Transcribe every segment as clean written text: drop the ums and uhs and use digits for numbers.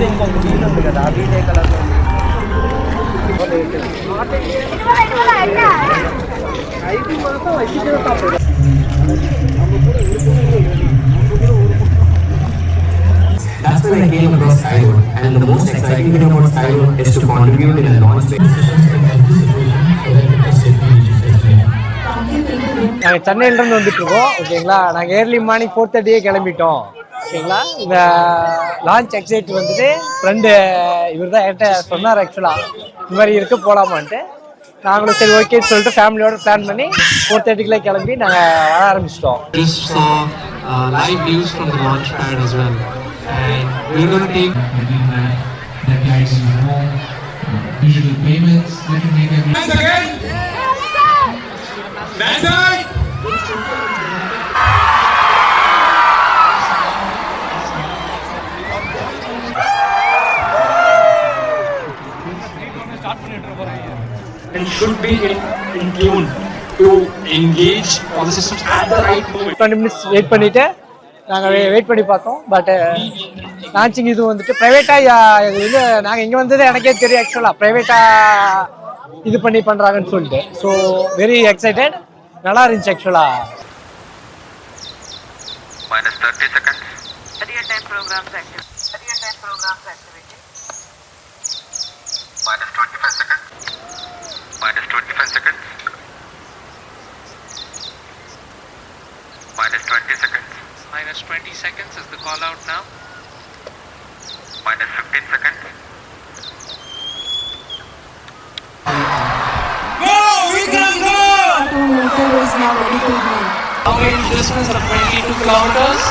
ఇంకొక వీల్ ఉంది కదా ఆ వీల్ ఏ కలర్లో ఉంది That's when I came across Skyroad, and the most exciting thing about Skyroad is to contribute in a launch. நாங்கள் சென்னையிலேருந்து வந்துட்டுருக்கோம் ஓகேங்களா. நாங்கள் ஏர்லி மார்னிங் 4:30 கிளம்பிட்டோம் ஓகேங்களா. இந்த லான்ச் எக்ஸைட் வந்துட்டு ஃப்ரெண்டு இவர் தான் என்கிட்ட சொன்னார் ஆக்சுவலாக இந்த மாதிரி இருக்க போகலாமான்ட்டு. நாங்களும் சரி ஓகேன்னு சொல்லிட்டு ஃபேமிலியோட பிளான் பண்ணி 4:30 கிளம்பி நாங்கள் வர ஆரம்பிச்சிட்டோம். Live views from the launch pad as well, and we're going to take that guides you home, digital payments that can make everything. Once again, that's right. And should be in tune to engage all the systems at the right moment. 20 minutes wait பண்ணிவிட்டு நாங்கள் wait பண்ணி பார்த்தோம். But launching இது வந்துட்டு ப்ரைவேட்டாக இது வந்து நாங்கள் இங்கே வந்தது எனக்கே தெரியும் ஆக்சுவலாக ப்ரைவேட்டாக இது பண்ணி பண்ணுறாங்கன்னு சொல்லிட்டு. ஸோ வெரி எக்ஸைட்டட், நல்லா இருந்துச்சு ஆக்சுவலாக. -30 seconds. Real time programs active. Real time programs activated. -25 seconds. -25 seconds. -20 seconds. -20 seconds is the call out now. -15 seconds. Go! We can go! Automotor is now ready to go. Awaiting distance of 22 kilometers.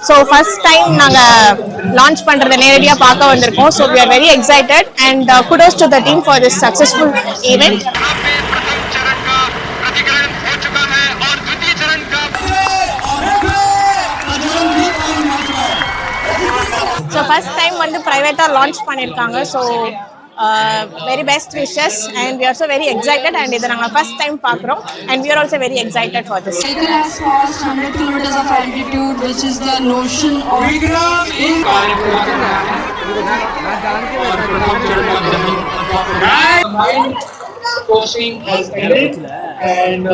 So first time நாங்கள் launch பண்ணுறதை நேரடியாக பார்க்க வந்திருக்கோம். So we are very excited and kudos to the team for this successful event. So first time வந்து ப்ரைவேட்டாக launch பண்ணியிருக்காங்க. So very best wishes and we are also very excited and இதை நாங்கள் ஃபர்ஸ்ட் டைம் பார்க்குறோம் and we are also very excited for this. Vehicle has crossed 100 kilometers of altitude, which is the notion of Coaching has ended and